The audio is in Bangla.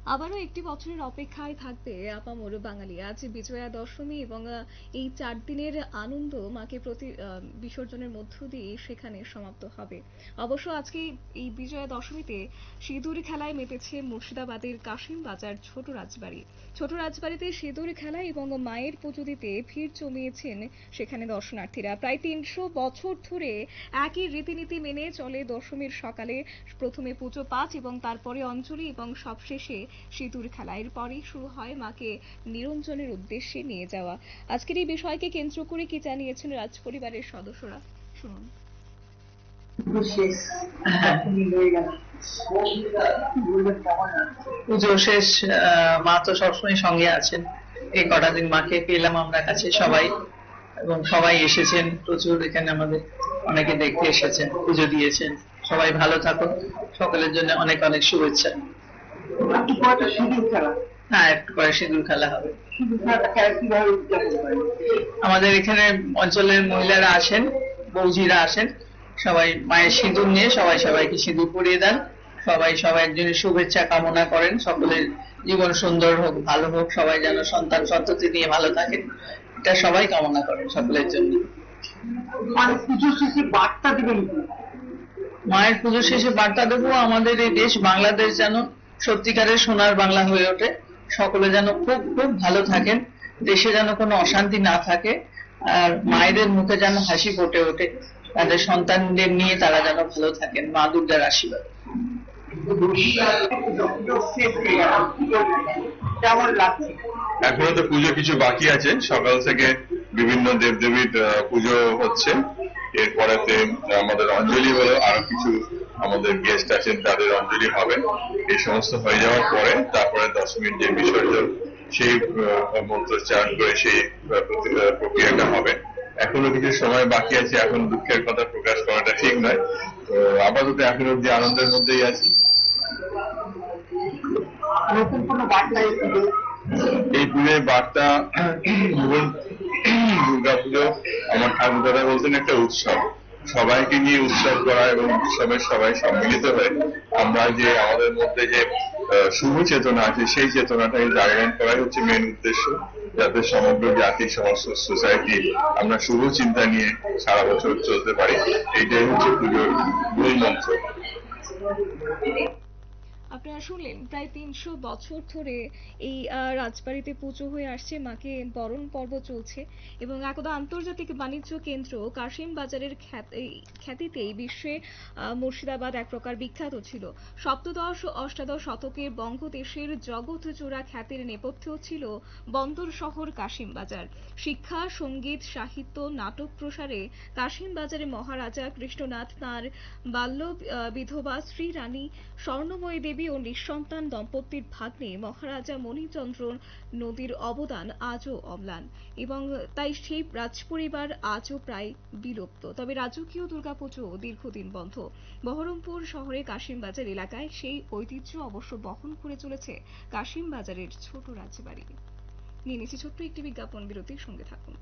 আবারও একটি বছরের অপেক্ষায় থাকবে আপামর বাঙালি। আজ বিজয়া দশমী এবং এই 4 দিনের আনন্দ মাকে বিসর্জনের মধ্য দিয়ে সেখানে সমাপ্ত হবে। অবশ্য আজকে এই বিজয়া দশমীতে সিঁদুর খেলায় মেতেছে মুর্শিদাবাদের কাশিম বাজার ছোট রাজবাড়ি। ছোট রাজবাড়িতে সিঁদুর খেলা এবং মায়ের পুজো দিতে ভিড় জমিয়েছেন সেখানে দর্শনার্থীরা। প্রায় 300 বছর ধরে একই রীতিনীতি মেনে চলে দশমীর সকালে প্রথমে পুজো পাঠ এবং তারপরে অঞ্জলি এবং সবশেষে সিঁদুর খেলা। এরপরেই শুরু হয় মাকে নিরঞ্জনের উদ্দেশ্যে নিয়ে যাওয়া। আজকের এই বিষয়কে কেন্দ্র করে কি জানিয়েছেন রাজপরিবারের সদস্যরা, শুনুন। পুজো শেষ, মা তো সবসময় সঙ্গে আছেন। এই কটা দিন মাকে পেলাম আমরা কাছে সবাই, এবং সবাই এসেছেন প্রচুর। এখানে আমাদের অনেকে দেখতে এসেছেন, পুজো দিয়েছেন। সবাই ভালো থাকুন, সকলের জন্য অনেক অনেক শুভেচ্ছা। হ্যাঁ, একটু পরে সিঁদুর খেলা হবে। আমাদের এখানে অঞ্চলের মহিলারা আসেন, বৌজিরা আসেন, সবাই মায়ের সিঁদুর নিয়ে সবাই সবাইকে সিঁদুর পরিয়ে দেন। সবাই সবাই একজনের শুভেচ্ছা কামনা করেন, সকলের জীবন সুন্দর হোক, ভালো হোক, সবাই যেন সন্তান সন্ততি নিয়ে ভালো থাকে, এটা সবাই কামনা করেন সকলের জন্য। মানে পুজো শেষে বার্তা দিবেন? মায়ের পুজো শেষে বার্তা দেবো, আমাদের এই দেশ বাংলাদেশ যেন সত্যিকারের সোনার বাংলা হয়ে ওঠে। সকলে যেন খুব খুব ভালো থাকেন, দেশে যেন কোনো অশান্তি না থাকে, আর মায়েদের মুখে যেন হাসি ফুটে ওঠে, তাদের সন্তানদের নিয়ে তারা যেন ভালো থাকেন। মা দুর্গার আশীর্বাদ। কেমন লাগছে? এখনো তো পুজো কিছু বাকি আছে, সকাল থেকে বিভিন্ন দেবদেবীর পুজো হচ্ছে। এরপরেতে আমাদের অঞ্জলি হলো, আরো কিছু আমাদের গেস্ট আছেন তাদের অঞ্জলি হবে। এই সমস্ত হয়ে যাওয়ার পরে তারপরে দশমীর যে বিসর্জন, সেই মন্ত্রোচ্চারণ করে সেই প্রক্রিয়াটা হবে। এখনো কিছু সময় বাকি আছে, এখন দুঃখের কথা প্রকাশ করাটা ঠিক নয়। তো আপাতত এখন অব্দি আনন্দের মধ্যেই আছি। নতুন কোনো বার্তা এই পুজোর বার্তা, দুর্গা পুজো আমার ঠাকুর দাদা বলতেন একটা উৎসব, সবাইকে নিয়ে উৎসব করা এবং উৎসবের সবাই সম্মিলিত হয়ে আমরা যে আমাদের মধ্যে যে শুভ চেতনা আছে সেই চেতনাটাকে জাগরণ করাই হচ্ছে মেন উদ্দেশ্য, যাতে সমগ্র জাতি, সমস্ত সোসাইটি আমরা শুভ চিন্তা নিয়ে সারা বছর চলতে পারি। এইটাই হচ্ছে পুজোর মূল মন্ত্র। আপনারা শুনলেন, প্রায় 300 বছর ধরে এই রাজবাড়িতে পুজো হয়ে আসছে, মাকে বরণ পর্ব চলছে এবং একদা আন্তর্জাতিক বাণিজ্য কেন্দ্র কাশিম বাজারের খ্যাতিতেই বিশ্বে মুর্শিদাবাদ এক প্রকার বিখ্যাত ছিল। সপ্তদশ ও অষ্টাদশ শতকের বঙ্গদেশের জগৎজোড়া খ্যাতির নেপথ্য ছিল বন্দর শহর কাশিম বাজার। শিক্ষা, সঙ্গীত, সাহিত্য, নাটক প্রসারে কাশিম বাজারে মহারাজা কৃষ্ণনাথ তাঁর বাল্য বিধবা শ্রী রানী স্বর্ণময়ী দেবী ও নিঃসন্তান দম্পতির ভাগ্নে মহারাজা মণিচন্দ্র নদীর অবদান আজও অম্লান, এবং তাই সেই রাজপরিবার আজও প্রায় বিলুপ্ত। তবে রাজকীয় দুর্গাপুজো দীর্ঘদিন বন্ধ। বহরমপুর শহরে কাশিমবাজার এলাকায় সেই ঐতিহ্য অবশ্য বহন করে চলেছে কাশিমবাজারের ছোট রাজবাড়ি। নিয়ে নিচ্ছি ছোট্ট একটি বিজ্ঞাপন বিরতির, সঙ্গে থাকুন।